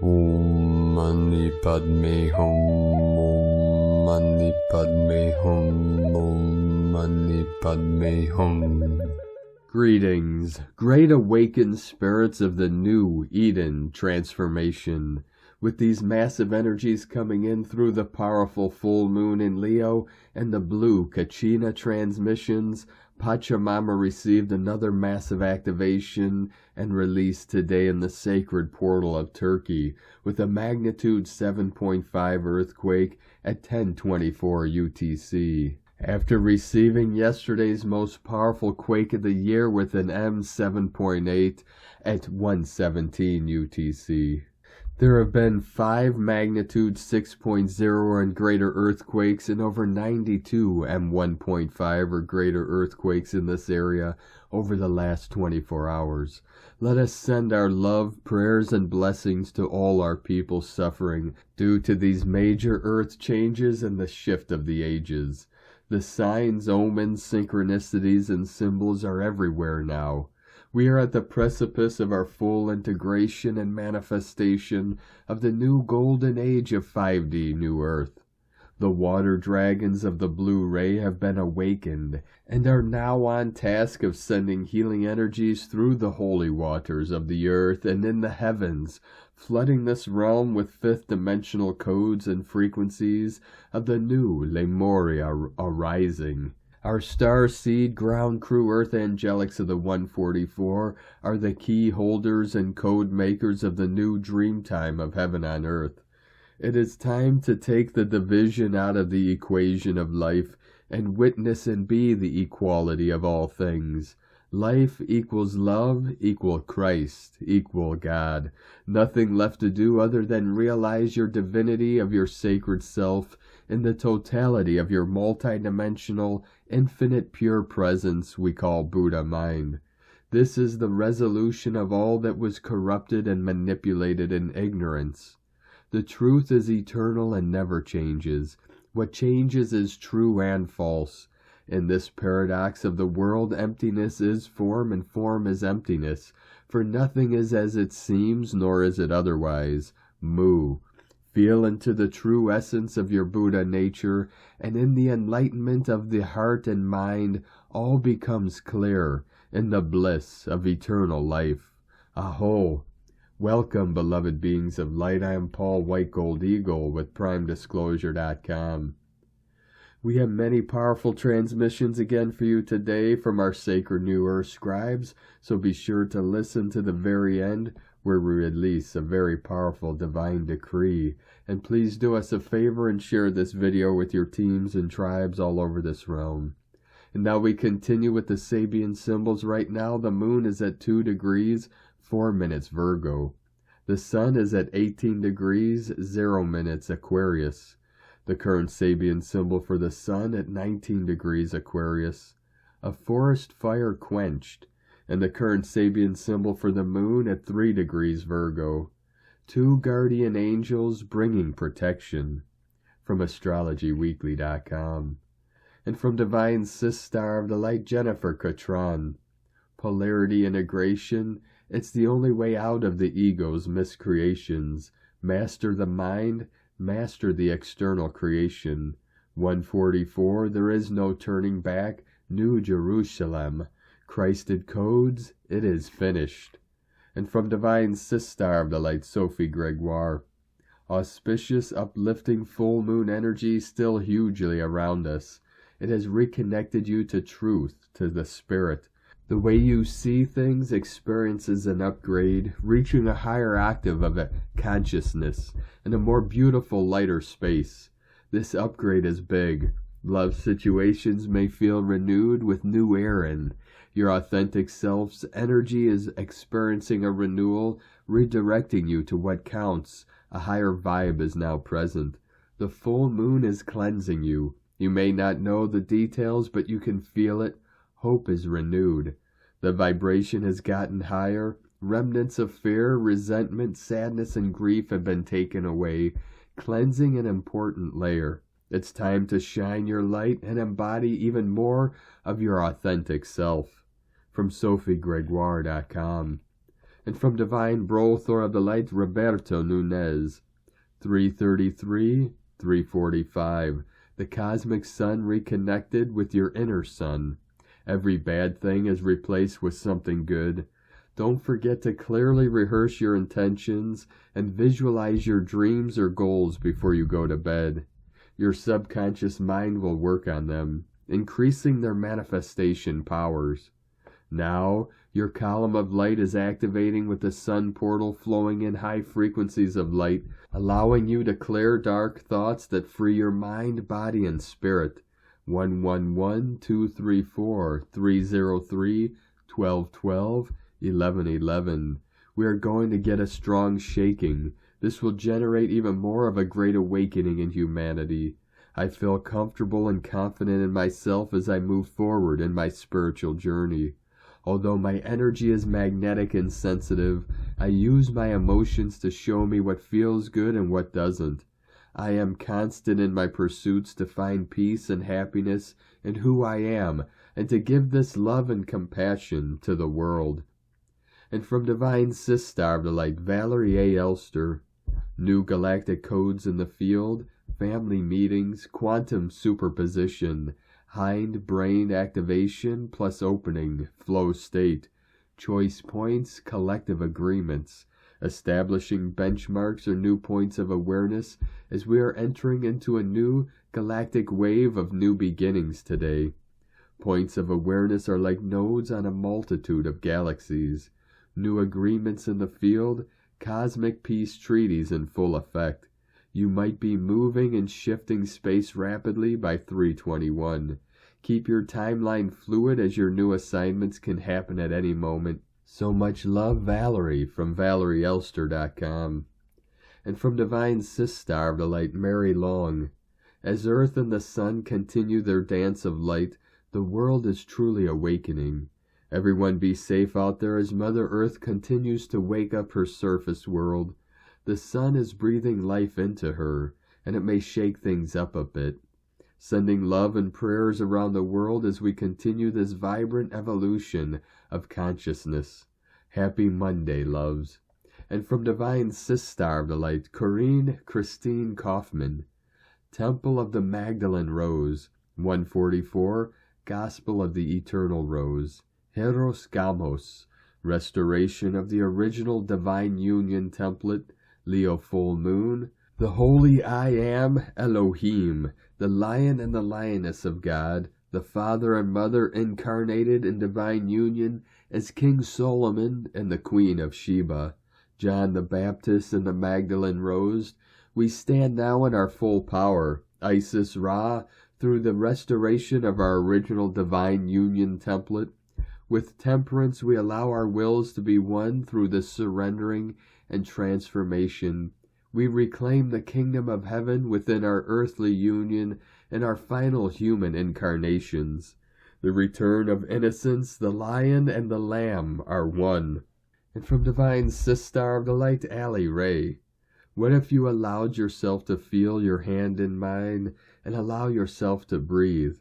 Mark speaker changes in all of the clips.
Speaker 1: Om Mani Padme Hum. Om Mani Padme Hum. Om Mani Padme Hum. Greetings, great awakened spirits of the new Eden transformation. With these massive energies coming in through the powerful full moon in Leo and the blue Kachina transmissions, Pachamama received another massive activation and release today in the sacred portal of Turkey with a magnitude 7.5 earthquake at 10:24 UTC. After receiving yesterday's most powerful quake of the year with an M7.8 at 1:17 UTC. There have been 5 magnitude 6.0 and greater earthquakes and over 92 M1.5 or greater earthquakes in this area over the last 24 hours. Let us send our love, prayers, and blessings to all our people suffering due to these major earth changes and the shift of the ages. The signs, omens, synchronicities, and symbols are everywhere now. We are at the precipice of our full integration and manifestation of the new golden age of 5D New Earth. The water dragons of the blue ray have been awakened and are now on task of sending healing energies through the holy waters of the earth and in the heavens, flooding this realm with fifth dimensional codes and frequencies of the new Lemuria arising. Our Starseed ground crew earth angelics of the 144 are the key holders and code makers of the new dream time of heaven on earth. It is time to take the division out of the equation of life and witness and be the equality of all things. Life equals love, equal Christ, equal God. Nothing left to do other than realize your divinity of your sacred self in the totality of your multidimensional, infinite pure presence we call Buddha mind. This is the resolution of all that was corrupted and manipulated in ignorance. The truth is eternal and never changes. What changes is true and false. In this paradox of the world, emptiness is form and form is emptiness, for nothing is as it seems, nor is it otherwise. Mu. Feel into the true essence of your Buddha nature, and in the enlightenment of the heart and mind, all becomes clear in the bliss of eternal life. Aho! Welcome, beloved beings of light. I am Paul White Gold Eagle with PrimeDisclosure.com. We have many powerful transmissions again for you today from our sacred New Earth scribes, so be sure to listen to the very end where we release a very powerful divine decree. And please do us a favor and share this video with your teams and tribes all over this realm. And now we continue with the Sabian symbols. Right now the moon is at 2 degrees, 4 minutes Virgo. The sun is at 18 degrees, 0 minutes Aquarius. The current Sabian symbol for the sun at 19 degrees Aquarius. A forest fire quenched. And the current Sabian symbol for the moon at 3 degrees Virgo. 2 guardian angels bringing protection. From AstrologyWeekly.com. And from Divine Sister of the Light, Jennifer Catron. Polarity integration. It's the only way out of the ego's miscreations. Master the mind. Master the external creation. 144. There is no turning back. New Jerusalem. Christed codes, it is finished. And from Divine Sister of the Light, Sophie Gregoire. Auspicious, uplifting full moon energy still hugely around us. It has reconnected you to truth, to the spirit. The way you see things experiences an upgrade, reaching a higher octave of a consciousness and a more beautiful, lighter space. This upgrade is big. Love situations may feel renewed with new air in. Your authentic self's energy is experiencing a renewal, redirecting you to what counts. A higher vibe is now present. The full moon is cleansing you. You may not know the details, but you can feel it. Hope is renewed. The vibration has gotten higher. Remnants of fear, resentment, sadness, and grief have been taken away, cleansing an important layer. It's time to shine your light and embody even more of your authentic self. From SophieGregoire.com. And from Divine Brothor of the Light, Roberto Nunez. 333, 345. The cosmic sun reconnected with your inner sun. Every bad thing is replaced with something good. Don't forget to clearly rehearse your intentions and visualize your dreams or goals before you go to bed. Your subconscious mind will work on them, increasing their manifestation powers. Now, your column of light is activating with the sun portal flowing in high frequencies of light, allowing you to clear dark thoughts that free your mind, body, and spirit. 111-234-303-1212, 1111. We are going to get a strong shaking. This will generate even more of a great awakening in humanity. I feel comfortable and confident in myself as I move forward in my spiritual journey. Although my energy is magnetic and sensitive, I use my emotions to show me what feels good and what doesn't. I am constant in my pursuits to find peace and happiness in who I am, and to give this love and compassion to the world. And from Divine Sister of the Light, Valerie A. Elster. New galactic codes in the field, family meetings, quantum superposition, hind brain activation plus opening, flow state, choice points, collective agreements, establishing benchmarks or new points of awareness as we are entering into a new galactic wave of new beginnings today. Points of awareness are like nodes on a multitude of galaxies. New agreements in the field, cosmic peace treaties in full effect. You might be moving and shifting space rapidly by 321. Keep your timeline fluid as your new assignments can happen at any moment. So much love, Valerie, from ValerieElster.com. And from Divine Sister of the Light, Mary Long. As Earth and the Sun continue their dance of light, the world is truly awakening. Everyone be safe out there as Mother Earth continues to wake up her surface world. The sun is breathing life into her, and it may shake things up a bit. Sending love and prayers around the world as we continue this vibrant evolution of consciousness. Happy Monday, loves. And from Divine Sister of the Light, Corinne Christine Kaufman. Temple of the Magdalene Rose, 144, Gospel of the Eternal Rose. Hieros Gamos, restoration of the original Divine Union template, Leo Full Moon, the Holy I Am Elohim, the Lion and the Lioness of God, the Father and Mother incarnated in Divine Union as King Solomon and the Queen of Sheba, John the Baptist and the Magdalene Rose. We stand now in our full power, Isis Ra, through the restoration of our original Divine Union template. With temperance, we allow our wills to be one through this surrendering and transformation. We reclaim the kingdom of heaven within our earthly union and our final human incarnations. The return of innocence, the lion and the lamb are one. And from Divine Sister of the Light, Allie Ray. What if you allowed yourself to feel your hand in mine and allow yourself to breathe?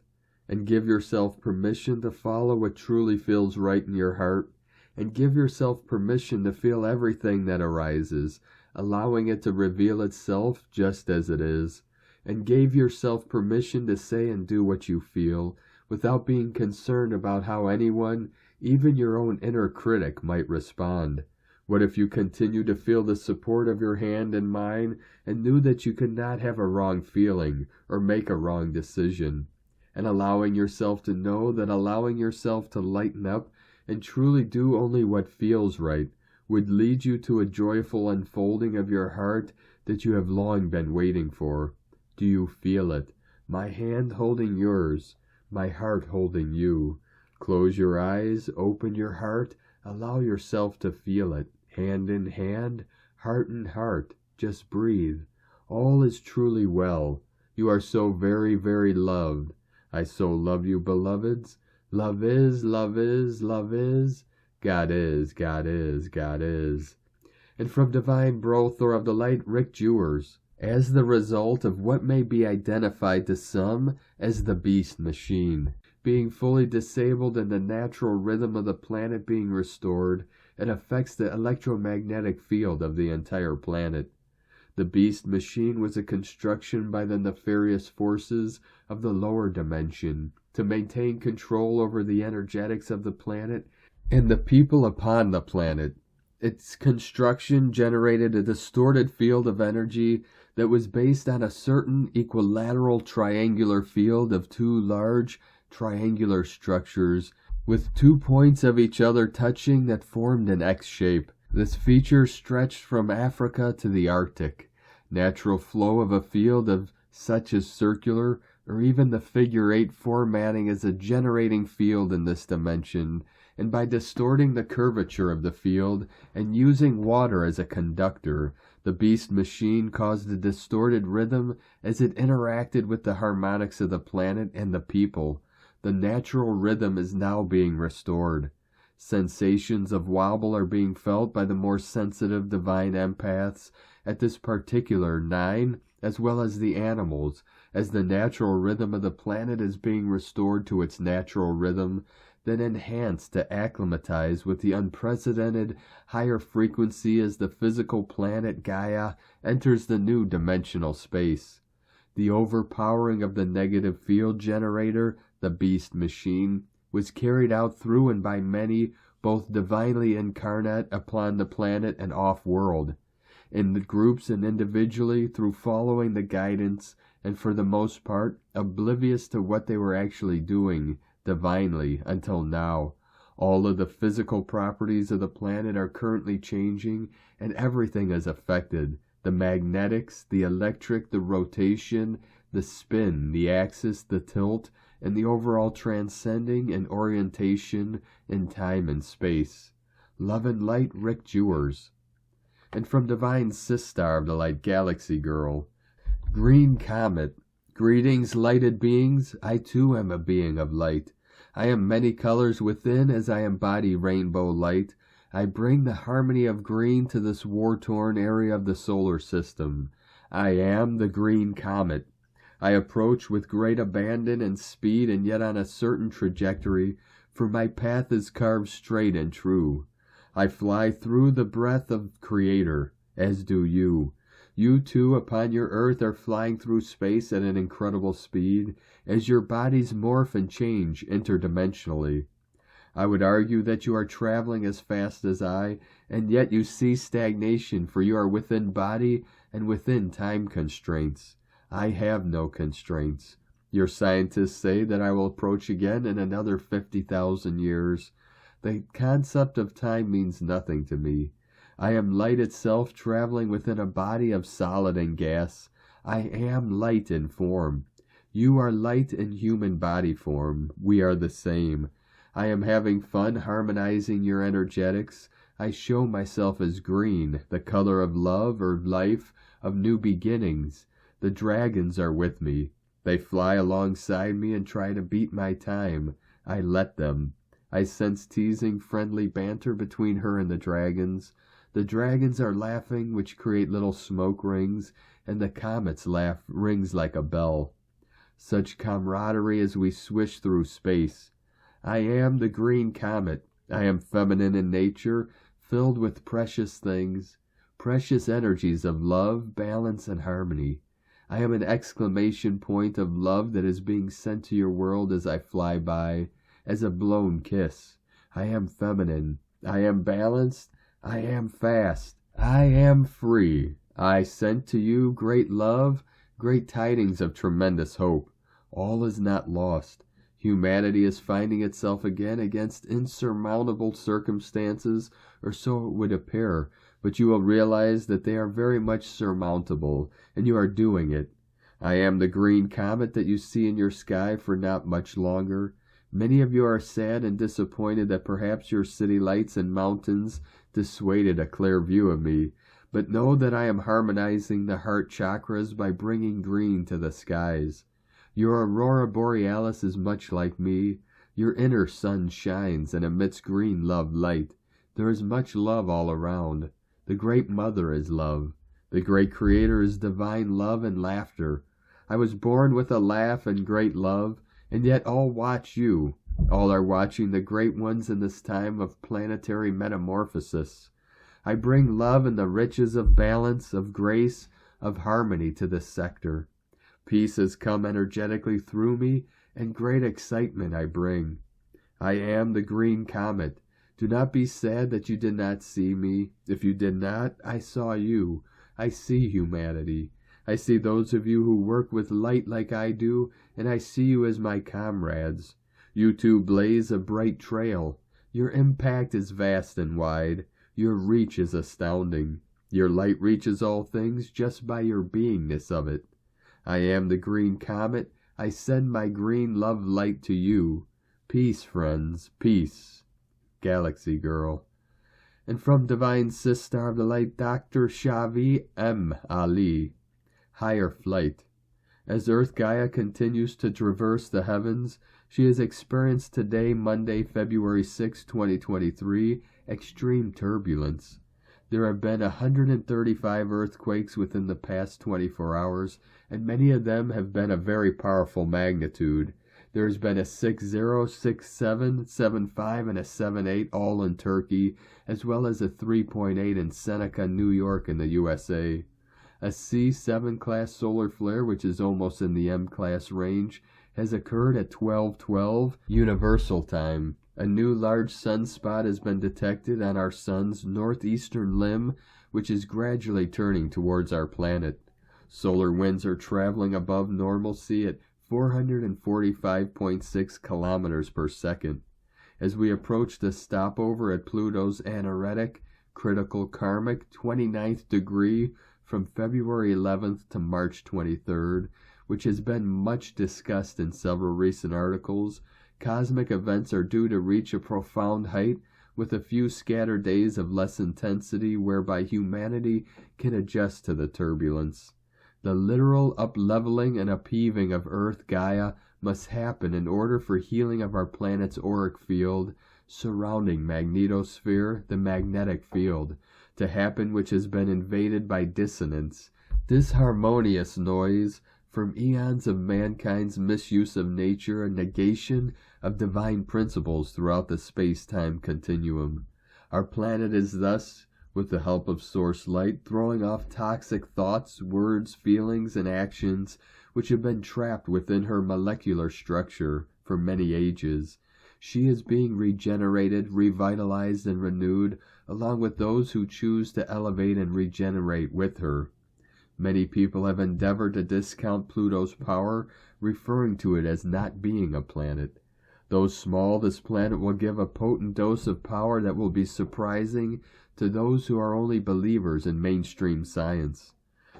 Speaker 1: And give yourself permission to follow what truly feels right in your heart, and give yourself permission to feel everything that arises, allowing it to reveal itself just as it is, and gave yourself permission to say and do what you feel, without being concerned about how anyone, even your own inner critic, might respond. What if you continue to feel the support of your hand in mine, and knew that you could not have a wrong feeling, or make a wrong decision? And allowing yourself to know that allowing yourself to lighten up and truly do only what feels right would lead you to a joyful unfolding of your heart that you have long been waiting for. Do you feel it? My hand holding yours, my heart holding you. Close your eyes, open your heart, allow yourself to feel it. Hand in hand, heart in heart, just breathe. All is truly well. You are so very, very loved. I so love you, beloveds. Love is, love is, love is. God is, God is, God is. And from Divine Brothor of the Light, Rick Jewers. As the result of what may be identified to some as the beast machine, being fully disabled and the natural rhythm of the planet being restored, and affects the electromagnetic field of the entire planet. The beast machine was a construction by the nefarious forces of the lower dimension to maintain control over the energetics of the planet and the people upon the planet. Its construction generated a distorted field of energy that was based on a certain equilateral triangular field of two large triangular structures with 2 points of each other touching that formed an X shape. This feature stretched from Africa to the Arctic. Natural flow of a field of such as circular or even the figure 8 formatting as a generating field in this dimension, and by distorting the curvature of the field and using water as a conductor, the beast machine caused a distorted rhythm as it interacted with the harmonics of the planet and the people. The natural rhythm is now being restored. Sensations of wobble are being felt by the more sensitive divine empaths at this particular 9, as well as the animals, as the natural rhythm of the planet is being restored to its natural rhythm, then enhanced to acclimatize with the unprecedented higher frequency as the physical planet Gaia enters the new dimensional space. The overpowering of the negative field generator, the beast machine, was carried out through and by many, both divinely incarnate upon the planet and off-world, in the groups and individually through following the guidance and for the most part oblivious to what they were actually doing divinely until now. All of the physical properties of the planet are currently changing and everything is affected. The magnetics, the electric, the rotation, the spin, the axis, the tilt, and the overall transcending and orientation in time and space. Love and light, Rick Jewers. And from Divine Sistar of the Light Galaxy Girl, Green Comet. Greetings, lighted beings. I too am a being of light. I am many colors within as I embody rainbow light. I bring the harmony of green to this war-torn area of the solar system. I am the Green Comet. I approach with great abandon and speed and yet on a certain trajectory, for my path is carved straight and true. I fly through the breath of Creator, as do you. You too upon your earth are flying through space at an incredible speed, as your bodies morph and change interdimensionally. I would argue that you are traveling as fast as I, and yet you see stagnation, for you are within body and within time constraints. I have no constraints. Your scientists say that I will approach again in another 50,000 years. The concept of time means nothing to me. I am light itself traveling within a body of solid and gas. I am light in form. You are light in human body form. We are the same. I am having fun harmonizing your energetics. I show myself as green, the color of love or life, of new beginnings. The dragons are with me. They fly alongside me and try to beat my time. I let them. I sense teasing, friendly banter between her and the dragons. The dragons are laughing, which create little smoke rings, and the comet's laugh rings like a bell. Such camaraderie as we swish through space. I am the Green Comet. I am feminine in nature, filled with precious things, precious energies of love, balance, and harmony. I am an exclamation point of love that is being sent to your world as I fly by, as a blown kiss. I am feminine. I am balanced. I am fast. I am free. I sent to you great love, great tidings of tremendous hope. All is not lost. Humanity is finding itself again against insurmountable circumstances, or so it would appear, but you will realize that they are very much surmountable, and you are doing it. I am the Green Comet that you see in your sky for not much longer. Many of you are sad and disappointed that perhaps your city lights and mountains dissuaded a clear view of me, but know that I am harmonizing the heart chakras by bringing green to the skies. Your aurora borealis is much like me. Your inner sun shines and emits green love light. There is much love all around. The Great Mother is love. The Great Creator is divine love and laughter. I was born with a laugh and great love, and yet all watch you. All are watching the great ones in this time of planetary metamorphosis. I bring love and the riches of balance, of grace, of harmony to this sector. Peace has come energetically through me, and great excitement I bring. I am the green comet. Do not be sad that you did not see me. If you did not, I saw you. I see humanity. I see those of you who work with light like I do, and I see you as my comrades. You too blaze a bright trail. Your impact is vast and wide. Your reach is astounding. Your light reaches all things just by your beingness of it. I am the green comet. I send my green love light to you. Peace, friends, peace. Galaxy Girl. And from Divine Sister of the Light, Dr. Shavi M. Ali. Higher Flight. As Earth Gaia continues to traverse the heavens, she has experienced today, Monday, February 6, 2023, extreme turbulence. There have been 135 earthquakes within the past 24 hours, and many of them have been of very powerful magnitude. There has been a 6.0, 6.7, 7.5, and a 7.8 all in Turkey, as well as a 3.8 in Seneca, New York in the USA. A C7 class solar flare, which is almost in the M class range, has occurred at 12:12 Universal Time. A new large sunspot has been detected on our sun's northeastern limb, which is gradually turning towards our planet. Solar winds are traveling above normalcy at 445.6 kilometers per second. As we approach the stopover at Pluto's anaretic, critical karmic 29th degree from February 11th to March 23rd, which has been much discussed in several recent articles, cosmic events are due to reach a profound height with a few scattered days of less intensity whereby humanity can adjust to the turbulence. The literal up-leveling and upheaving of Earth Gaia must happen in order for healing of our planet's auric field surrounding magnetosphere, the magnetic field, to happen, which has been invaded by dissonance, disharmonious noise from eons of mankind's misuse of nature and negation of divine principles throughout the space-time continuum. Our planet is thus, with the help of source light, throwing off toxic thoughts, words, feelings, and actions which have been trapped within her molecular structure for many ages. She is being regenerated, revitalized, and renewed, along with those who choose to elevate and regenerate with her. Many people have endeavored to discount Pluto's power, referring to it as not being a planet. Though small, this planet will give a potent dose of power that will be surprising to those who are only believers in mainstream science.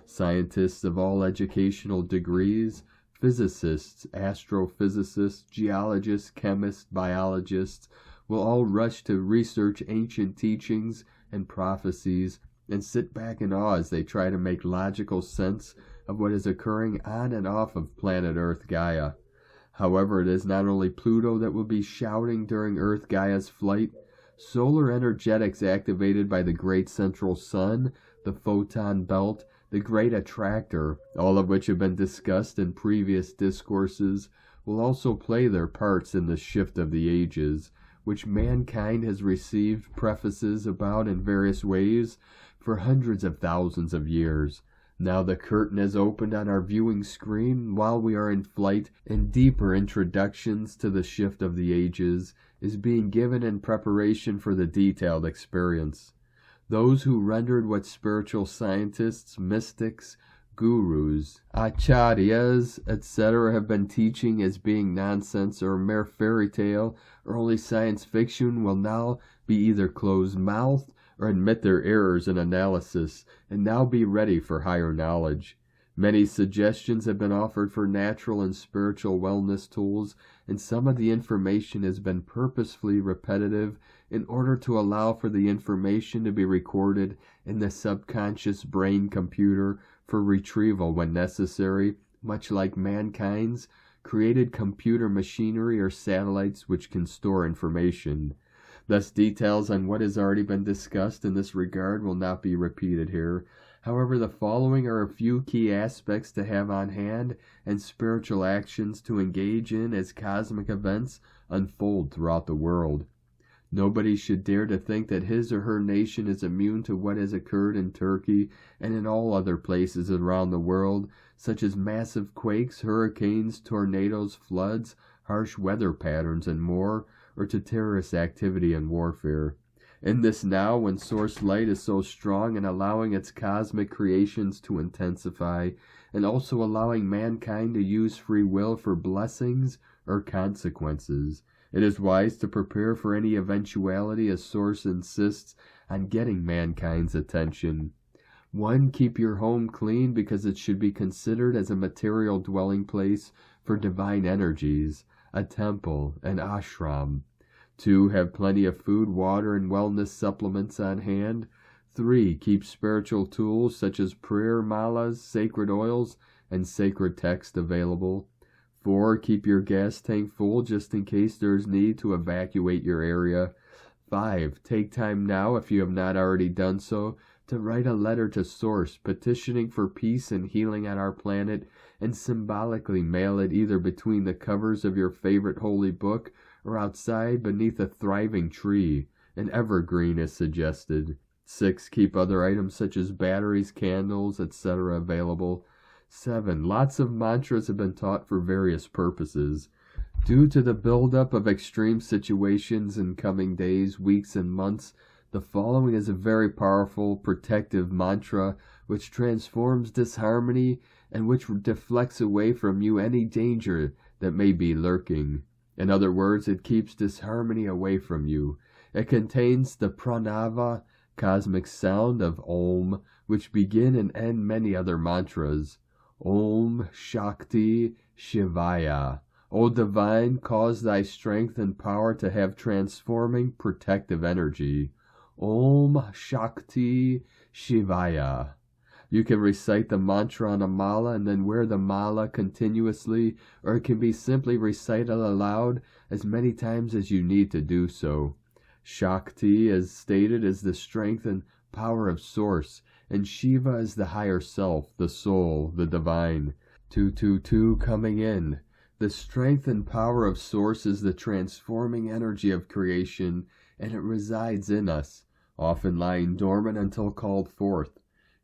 Speaker 1: Scientists of all educational degrees, physicists, astrophysicists, geologists, chemists, biologists, will all rush to research ancient teachings and prophecies and sit back in awe as they try to make logical sense of what is occurring on and off of planet Earth Gaia. However, it is not only Pluto that will be shouting during Earth Gaia's flight. Solar energetics activated by the great central sun, the photon belt, the great attractor, all of which have been discussed in previous discourses, will also play their parts in the shift of the ages, which mankind has received prefaces about in various ways for hundreds of thousands of years. Now the curtain is opened on our viewing screen while we are in flight, and deeper introductions to the shift of the ages is being given in preparation for the detailed experience. Those who rendered what spiritual scientists, mystics, gurus, acharyas, etc. have been teaching as being nonsense or mere fairy tale or only science fiction will now be either closed-mouthed or admit their errors in analysis and now be ready for higher knowledge. Many suggestions have been offered for natural and spiritual wellness tools, and some of the information has been purposefully repetitive in order to allow for the information to be recorded in the subconscious brain computer for retrieval when necessary, much like mankind's created computer machinery or satellites which can store information. Thus, details on what has already been discussed in this regard will not be repeated here. However, the following are a few key aspects to have on hand and spiritual actions to engage in as cosmic events unfold throughout the world. Nobody should dare to think that his or her nation is immune to what has occurred in Turkey and in all other places around the world, such as massive quakes, hurricanes, tornadoes, floods, harsh weather patterns, and more, or to terrorist activity and warfare. In this now, when source light is so strong and allowing its cosmic creations to intensify, and also allowing mankind to use free will for blessings or consequences, it is wise to prepare for any eventuality as source insists on getting mankind's attention. 1. Keep your home clean because it should be considered as a material dwelling place for divine energies, a temple, an ashram. 2. Have plenty of food, water, and wellness supplements on hand. 3. Keep spiritual tools such as prayer malas, sacred oils, and sacred text available. 4. Keep your gas tank full just in case there is need to evacuate your area. 5. Take time now, if you have not already done so, to write a letter to Source petitioning for peace and healing on our planet, and symbolically mail it either between the covers of your favorite holy book or outside beneath a thriving tree. An evergreen is suggested. 6. Keep other items such as batteries, candles, etc. available. 7. Lots of mantras have been taught for various purposes. Due to the buildup of extreme situations in coming days, weeks, and months, the following is a very powerful, protective mantra which transforms disharmony and which deflects away from you any danger that may be lurking. In other words, it keeps disharmony away from you. It contains the pranava, cosmic sound of Om, which begin and end many other mantras. Om Shakti Shivaya. O Divine, cause thy strength and power to have transforming, protective energy. Om Shakti Shivaya. You can recite the mantra on a mala and then wear the mala continuously, or it can be simply recited aloud as many times as you need to do so. Shakti, as stated, is the strength and power of Source, and Shiva is the higher self, the soul, the divine. 222 coming in. The strength and power of Source is the transforming energy of creation, and it resides in us, often lying dormant until called forth.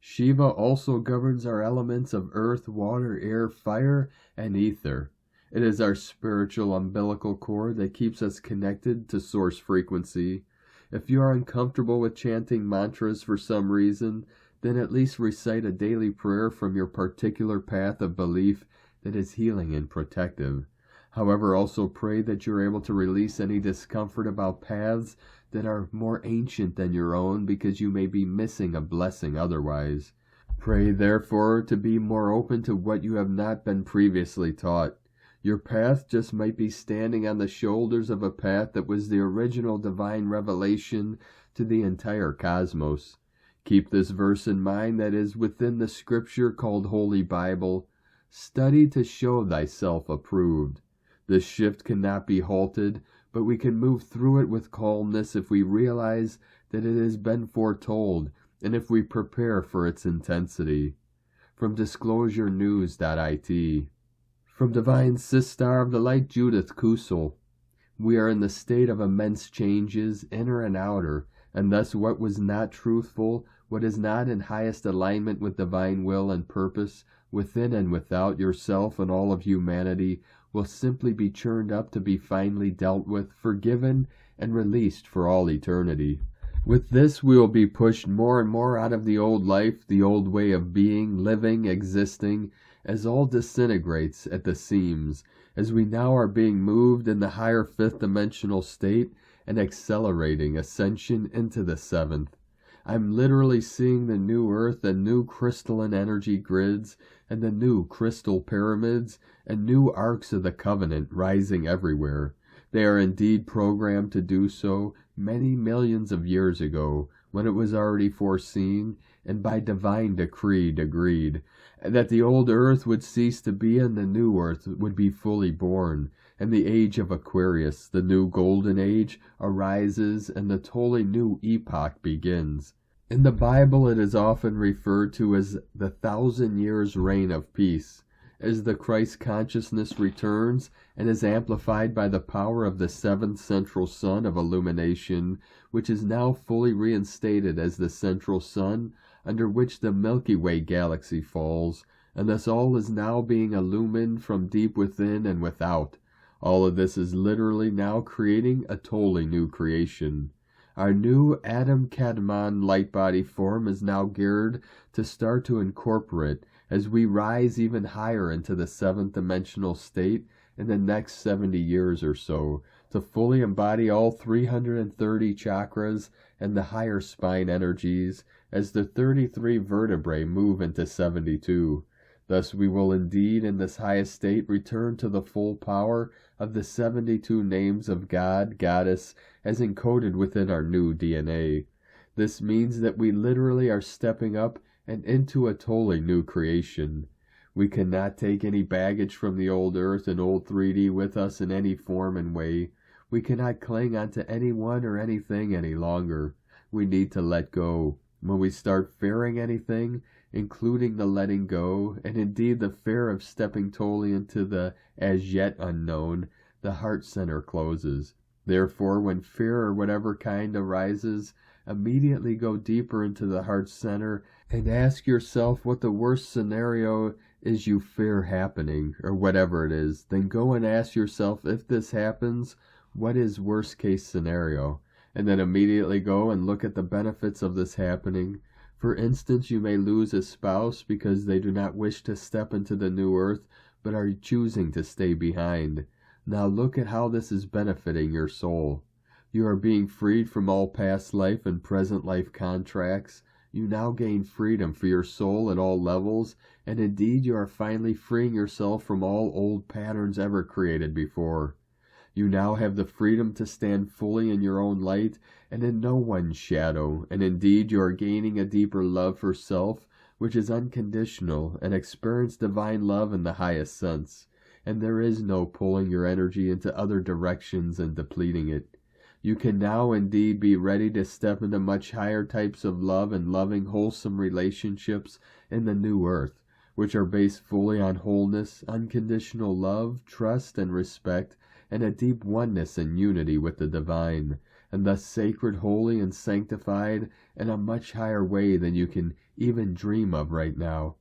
Speaker 1: Shiva also governs our elements of earth, water, air, fire, and ether. It is our spiritual umbilical cord that keeps us connected to source frequency. If you are uncomfortable with chanting mantras for some reason, then at least recite a daily prayer from your particular path of belief that is healing and protective. However, also pray that you are able to release any discomfort about paths that are more ancient than your own, because you may be missing a blessing otherwise. Pray, therefore, to be more open to what you have not been previously taught. Your path just might be standing on the shoulders of a path that was the original divine revelation to the entire cosmos. Keep this verse in mind that is within the scripture called Holy Bible. Study to show thyself approved. This shift cannot be halted, but we can move through it with calmness if we realize that it has been foretold, and if we prepare for its intensity. From DisclosureNews.it. From Divine Sistar of the Light Judith Kusel. We are in the state of immense changes, inner and outer, and thus what was not truthful, what is not in highest alignment with divine will and purpose, within and without yourself and all of humanity, will simply be churned up to be finally dealt with, forgiven, and released for all eternity. With this, we will be pushed more and more out of the old life, the old way of being, living, existing, as all disintegrates at the seams, as we now are being moved in the higher fifth-dimensional state and accelerating ascension into the seventh. I'm literally seeing the new earth and new crystalline energy grids and the new crystal pyramids and new arcs of the covenant rising everywhere. They are indeed programmed to do so many millions of years ago, when it was already foreseen and by divine decree agreed, that the old earth would cease to be and the new earth would be fully born, and the age of Aquarius, the new golden age, arises and the totally new epoch begins. In the Bible, it is often referred to as the 1,000 years reign of peace, as the Christ consciousness returns and is amplified by the power of the seventh central sun of illumination, which is now fully reinstated as the central sun under which the Milky Way galaxy falls, and thus all is now being illumined from deep within and without. All of this is literally now creating a totally new creation. Our new Adam Kadmon light body form is now geared to start to incorporate as we rise even higher into the seventh dimensional state in the next 70 years or so, to fully embody all 330 chakras and the higher spine energies as the 33 vertebrae move into 72. Thus we will indeed in this highest state return to the full power of the 72 names of God, Goddess, as encoded within our new DNA. This means that we literally are stepping up and into a totally new creation. We cannot take any baggage from the old earth and old 3D with us in any form and way. We cannot cling onto anyone or anything any longer. We need to let go. When we start fearing anything, including the letting go, and indeed the fear of stepping totally into the as yet unknown, the heart center closes. Therefore, when fear or whatever kind arises, immediately go deeper into the heart center and ask yourself what the worst scenario is you fear happening, or whatever it is. Then go and ask yourself, if this happens, what is worst case scenario? And then immediately go and look at the benefits of this happening. For instance, you may lose a spouse because they do not wish to step into the new earth, but are choosing to stay behind. Now look at how this is benefiting your soul. You are being freed from all past life and present life contracts. You now gain freedom for your soul at all levels, and indeed you are finally freeing yourself from all old patterns ever created before. You now have the freedom to stand fully in your own light and in no one's shadow, and indeed you are gaining a deeper love for self, which is unconditional, and experience divine love in the highest sense, and there is no pulling your energy into other directions and depleting it. You can now indeed be ready to step into much higher types of love and loving, wholesome relationships in the new earth, which are based fully on wholeness, unconditional love, trust, and respect, and a deep oneness and unity with the divine, and thus sacred, holy, and sanctified in a much higher way than you can even dream of right now.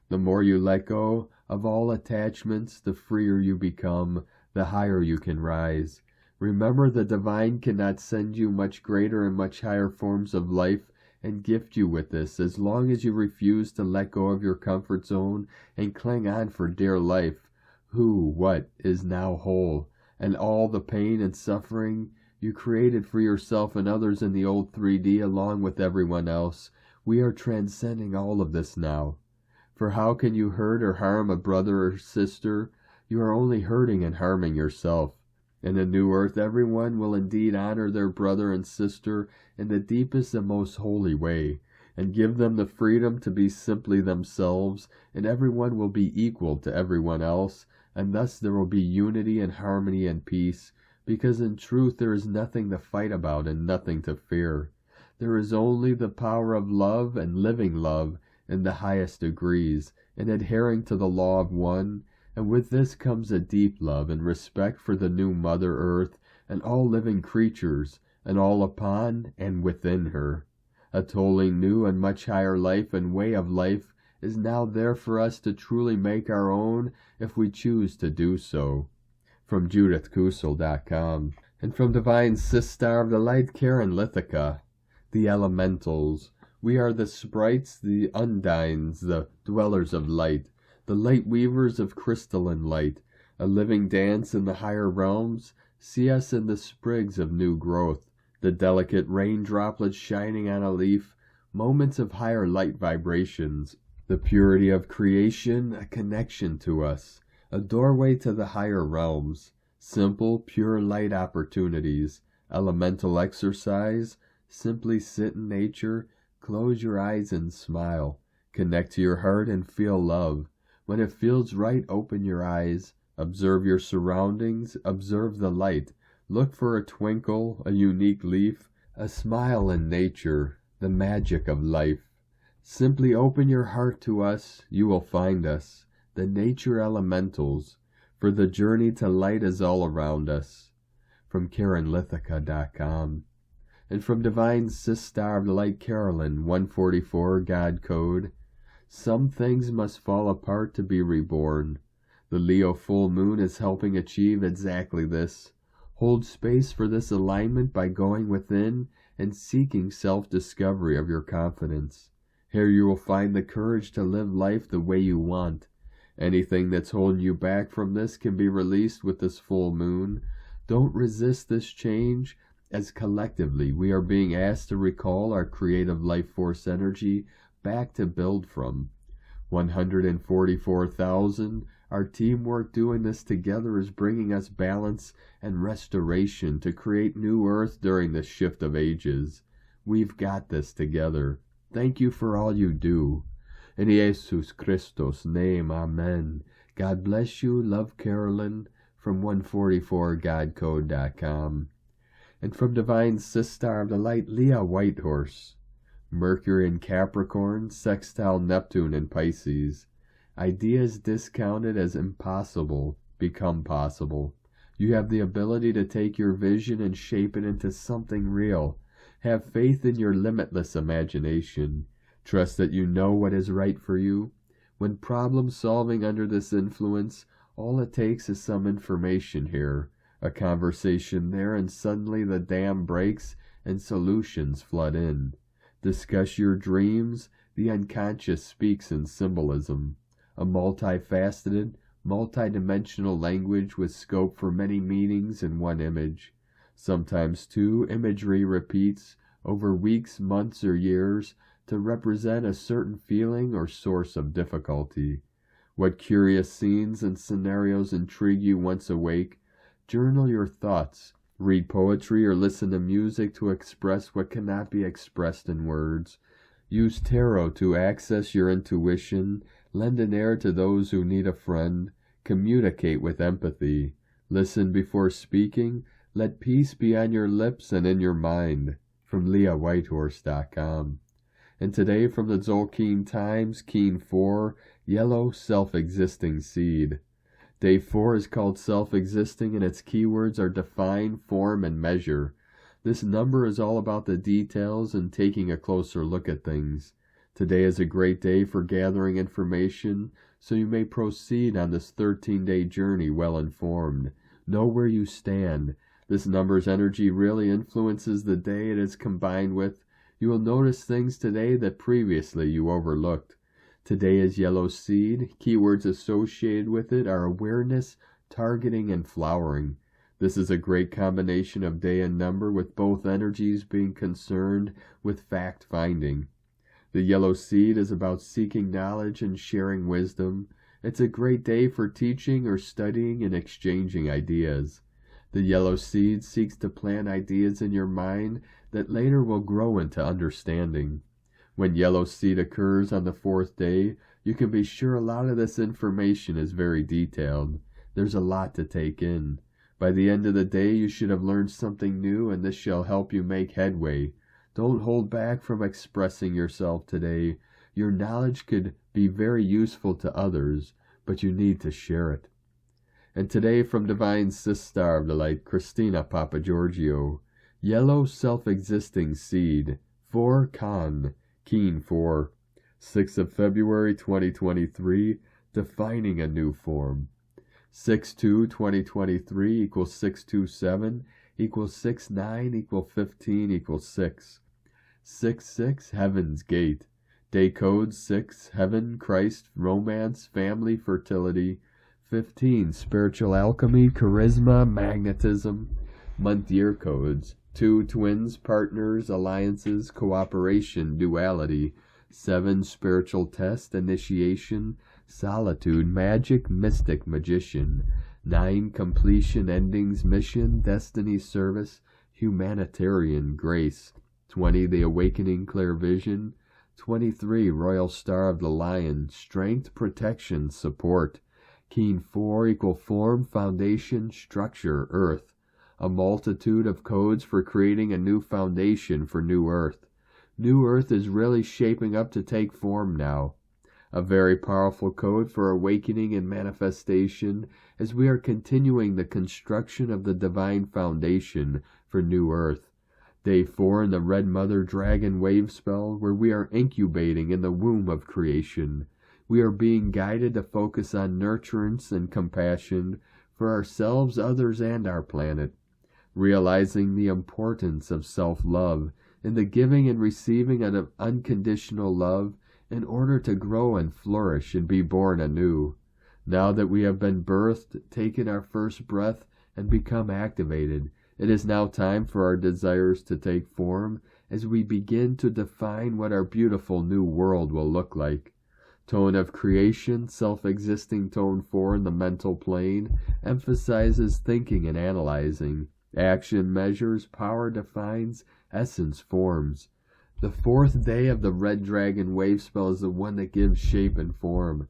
Speaker 1: The more you let go of all attachments, the freer you become, the higher you can rise. Remember, the divine cannot send you much greater and much higher forms of life and gift you with this as long as you refuse to let go of your comfort zone and cling on for dear life. What is now whole, and all the pain and suffering you created for yourself and others in the old 3D along with everyone else. We are transcending all of this now. For how can you hurt or harm a brother or sister? You are only hurting and harming yourself. In the new earth, everyone will indeed honor their brother and sister in the deepest and most holy way, and give them the freedom to be simply themselves, and everyone will be equal to everyone else, and thus there will be unity and harmony and peace, because in truth there is nothing to fight about and nothing to fear. There is only the power of love and living love in the highest degrees, and adhering to the law of one, and with this comes a deep love and respect for the new Mother Earth and all living creatures, and all upon and within her. A totally new and much higher life and way of life is now there for us to truly make our own if we choose to do so. From JudithKusel.com. And from Divine Sistar of the Light, Karen Lithica. The Elementals. We are the Sprites, the Undines, the Dwellers of Light, the Light Weavers of crystalline light, a living dance in the higher realms. See us in the sprigs of new growth, the delicate rain droplets shining on a leaf, moments of higher light vibrations, the purity of creation, a connection to us, a doorway to the higher realms, simple, pure light opportunities, elemental exercise. Simply sit in nature, close your eyes and smile, connect to your heart and feel love. When it feels right, open your eyes, observe your surroundings, observe the light, look for a twinkle, a unique leaf, a smile in nature. the magic of life. Simply open your heart to us, you will find us, the nature elementals, for the journey to light is all around us. From KarenLithica.com. And from Divine Sister of the Light Carolyn, 144 God Code, some things must fall apart to be reborn. The Leo full moon is helping achieve exactly this. Hold space for this alignment by going within and seeking self-discovery of your confidence. Here you will find the courage to live life the way you want. Anything that's holding you back from this can be released with this full moon. Don't resist this change, as collectively we are being asked to recall our creative life force energy back to build from. 144,000, our teamwork doing this together is bringing us balance and restoration to create new earth during this shift of ages. We've got this together. Thank you for all you do. In Jesus Christos' name, amen. God bless you. Love, Carolyn, from 144godcode.com. And from Divine Sister of the Light, Leah Whitehorse. Mercury in Capricorn, sextile Neptune in Pisces. Ideas discounted as impossible become possible. You have the ability to take your vision and shape it into something real. Have faith in your limitless imagination. Trust that you know what is right for you. When problem solving under this influence, all it takes is some information here, a conversation there, and suddenly the dam breaks and solutions flood in. Discuss your dreams, the unconscious speaks in symbolism. A multifaceted, multidimensional language with scope for many meanings in one image. Sometimes, too, imagery repeats over weeks, months, or years to represent a certain feeling or source of difficulty. What curious scenes and scenarios intrigue you once awake? Journal your thoughts. Read poetry or listen to music to express what cannot be expressed in words. Use tarot to access your intuition. Lend an ear to those who need a friend. Communicate with empathy. Listen before speaking. Let peace be on your lips and in your mind. From LeahWhitehorse.com. And today from the Zolkeen Times, Keen 4, Yellow Self-Existing Seed. Day 4 is called Self-Existing, and its keywords are define, form, and measure. This number is all about the details and taking a closer look at things. Today is a great day for gathering information, so you may proceed on this 13-day journey well informed. Know where you stand. This number's energy really influences the day it is combined with. You will notice things today that previously you overlooked. Today is Yellow Seed. Keywords associated with it are awareness, targeting, and flowering. This is a great combination of day and number, with both energies being concerned with fact-finding. The Yellow Seed is about seeking knowledge and sharing wisdom. It's a great day for teaching or studying and exchanging ideas. The Yellow Seed seeks to plant ideas in your mind that later will grow into understanding. When Yellow Seed occurs on the 4th day, you can be sure a lot of this information is very detailed. There's a lot to take in. By the end of the day, you should have learned something new, and this shall help you make headway. Don't hold back from expressing yourself today. Your knowledge could be very useful to others, but you need to share it. And today from Divine Sister of the Light, Christina Papagiorgio, Yellow Self-Existing Seed, 4 Con, Keen 4, 6th of February 2023, Defining a New Form. 6/2/2023 equals 627 equals 69 equals 15 equals 6. 6/6, Heaven's Gate. Day code 6, Heaven, Christ, Romance, Family, Fertility. 15, Spiritual Alchemy, Charisma, Magnetism. Month year codes 2, Twins, Partners, Alliances, Cooperation, Duality. 7, Spiritual Test, Initiation, Solitude, Magic, Mystic, Magician. 9, Completion, Endings, Mission, Destiny, Service, Humanitarian, Grace. 20, The Awakening, Clear Vision. 23, Royal Star of the Lion, Strength, Protection, Support. Keen 4 equal Form, Foundation, Structure, Earth. A multitude of codes for creating a new foundation for new Earth. New Earth is really shaping up to take form now. A very powerful code for awakening and manifestation as we are continuing the construction of the divine foundation for New Earth. Day 4 in the Red Mother Dragon wave spell, where we are incubating in the womb of creation. We are being guided to focus on nurturance and compassion for ourselves, others, and our planet, realizing the importance of self-love and the giving and receiving of unconditional love in order to grow and flourish and be born anew. Now that we have been birthed, taken our first breath, and become activated, it is now time for our desires to take form as we begin to define what our beautiful new world will look like. Tone of creation, self-existing tone 4 in the mental plane, emphasizes thinking and analyzing. Action measures, power defines, essence forms. The 4th day of the Red Dragon wave spell is the one that gives shape and form.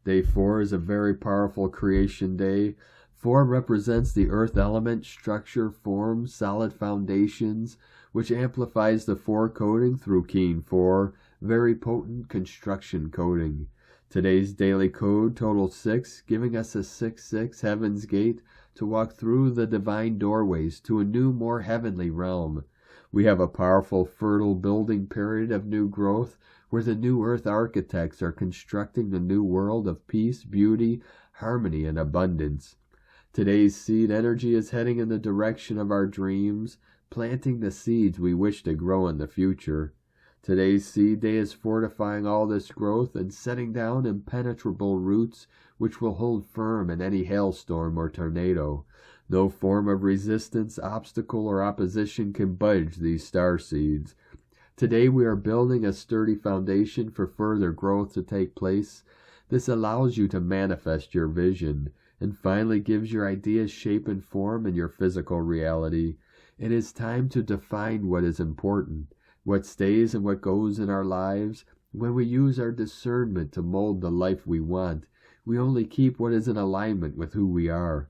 Speaker 1: Day 4 is a very powerful creation day. 4 represents the earth element, structure, form, solid foundations, which amplifies the 4 coding through Keen 4, very potent construction coding. Today's daily code totals 6, giving us a 6-6 Heaven's Gate to walk through the divine doorways to a new, more heavenly realm. We have a powerful, fertile building period of new growth where the new earth architects are constructing the new world of peace, beauty, harmony, and abundance. Today's seed energy is heading in the direction of our dreams, planting the seeds we wish to grow in the future. Today's seed day is fortifying all this growth and setting down impenetrable roots which will hold firm in any hailstorm or tornado. No form of resistance, obstacle, or opposition can budge these star seeds. Today we are building a sturdy foundation for further growth to take place. This allows you to manifest your vision and finally gives your ideas shape and form in your physical reality. It is time to define what is important, what stays and what goes in our lives. When we use our discernment to mold the life we want, we only keep what is in alignment with who we are.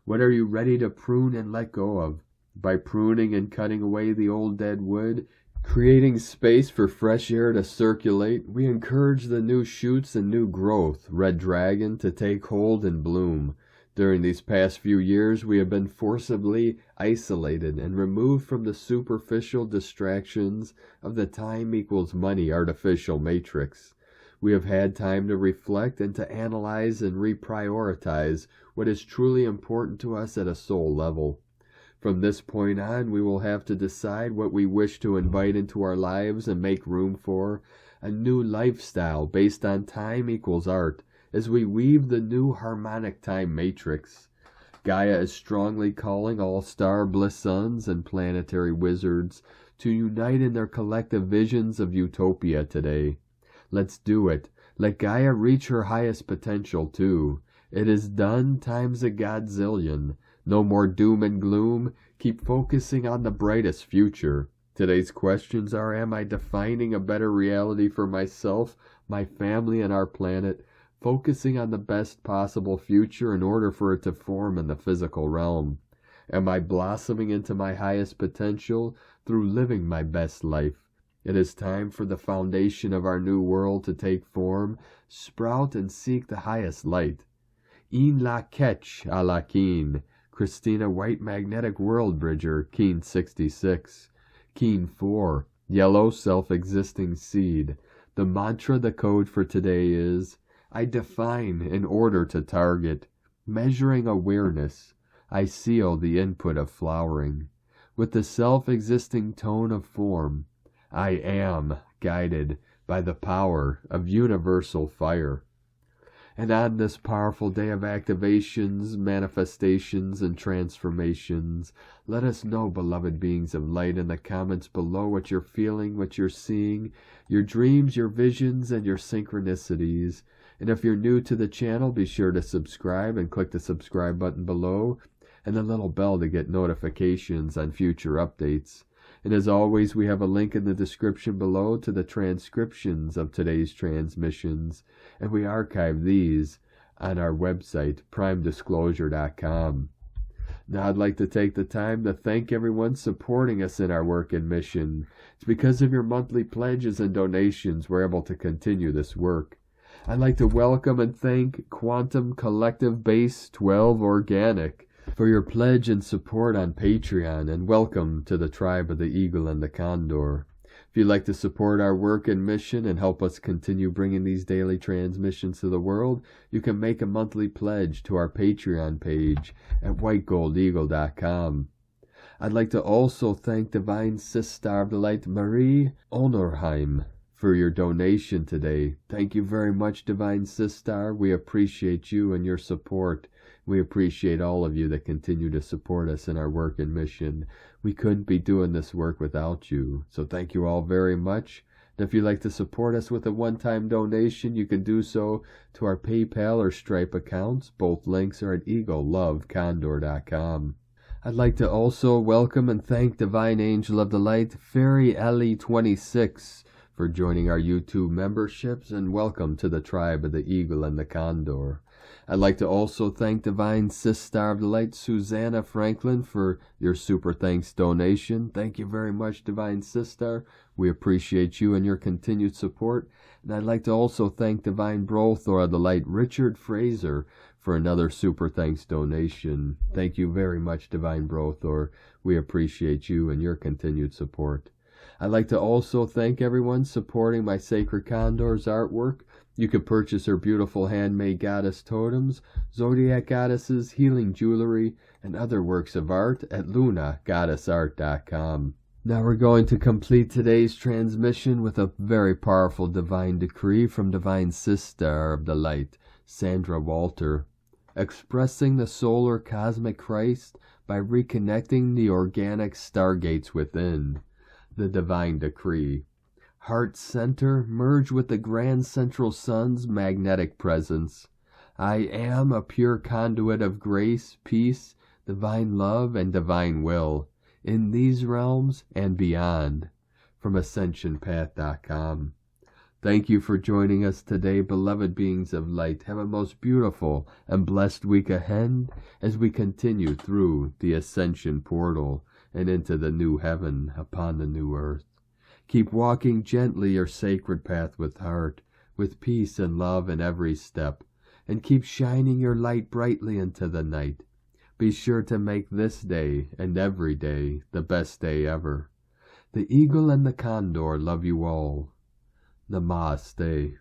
Speaker 1: What are you ready to prune and let go of? By pruning and cutting away the old dead wood, creating space for fresh air to circulate, we encourage the new shoots and new growth, Red Dragon, to take hold and bloom. During these past few years, we have been forcibly isolated and removed from the superficial distractions of the time equals money artificial matrix. We have had time to reflect and to analyze and reprioritize what is truly important to us at a soul level. From this point on, we will have to decide what we wish to invite into our lives and make room for, a new lifestyle based on time equals art, as we weave the new harmonic time matrix. Gaia is strongly calling all star bliss sons and planetary wizards to unite in their collective visions of utopia today. Let's do it. Let Gaia reach her highest potential too. It is done times a godzillion. No more doom and gloom. Keep focusing on the brightest future. Today's questions are, am I defining a better reality for myself, my family, and our planet? Focusing on the best possible future in order for it to form in the physical realm? Am I blossoming into my highest potential through living my best life? It is time for the foundation of our new world to take form, sprout, and seek the highest light. In la ketch a la keen. Christina White Magnetic World Bridger, Keen 66. Keen 4. Yellow Self-Existing Seed. The mantra, the code for today is, I define in order to target. Measuring awareness, I seal the input of flowering. With the self-existing tone of form, I am guided by the power of universal fire. And on this powerful day of activations, manifestations, and transformations, let us know, beloved beings of light, in the comments below what you're feeling, what you're seeing, your dreams, your visions, and your synchronicities. And if you're new to the channel, be sure to subscribe and click the subscribe button below and the little bell to get notifications on future updates. And as always, we have a link in the description below to the transcriptions of today's transmissions, and we archive these on our website, primedisclosure.com. Now I'd like to take the time to thank everyone supporting us in our work and mission. It's because of your monthly pledges and donations we're able to continue this work. I'd like to welcome and thank QuantumQollective Base12Organic for your pledge and support on Patreon, and welcome to the tribe of the Eagle and the Condor. If you'd like to support our work and mission and help us continue bringing these daily transmissions to the world, you can make a monthly pledge to our Patreon page at whitegoldeagle.com. I'd like to also thank Divine Sister of the Light Marie Onorheim for your donation today. Thank you very much, Divine Sister. We appreciate you and your support. We appreciate all of you that continue to support us in our work and mission. We couldn't be doing this work without you. So thank you all very much. And if you'd like to support us with a one-time donation, you can do so to our PayPal or Stripe accounts. Both links are at eaglelovecondor.com. I'd like to also welcome and thank Divine Angel of the Light, Fairy Ellie 26, for joining our YouTube memberships, and welcome to the tribe of the Eagle and the Condor. I'd like to also thank Divine Sister of the Light, Susanna Franklin, for your super thanks donation. Thank you very much, Divine Sister. We appreciate you and your continued support. And I'd like to also thank Divine Brothor of the Light, Richard Fraser, for another super thanks donation. Thank you very much, Divine Brothor. We appreciate you and your continued support. I'd like to also thank everyone supporting my Sacred Condor's artwork. You can purchase her beautiful handmade goddess totems, zodiac goddesses, healing jewelry, and other works of art at lunagoddessart.com. Now we're going to complete today's transmission with a very powerful divine decree from Divine Sister of the Light, Sandra Walter, expressing the solar cosmic Christ by reconnecting the organic stargates within. The divine decree. Heart center, merge with the grand central sun's magnetic presence. I am a pure conduit of grace, peace, divine love, and divine will, in these realms and beyond. From AscensionPath.com. Thank you for joining us today, beloved beings of light. Have a most beautiful and blessed week ahead as we continue through the Ascension portal and into the new heaven upon the new earth. Keep walking gently your sacred path with heart, with peace and love in every step, and keep shining your light brightly into the night. Be sure to make this day and every day the best day ever. The Eagle and the Condor love you all. Namaste.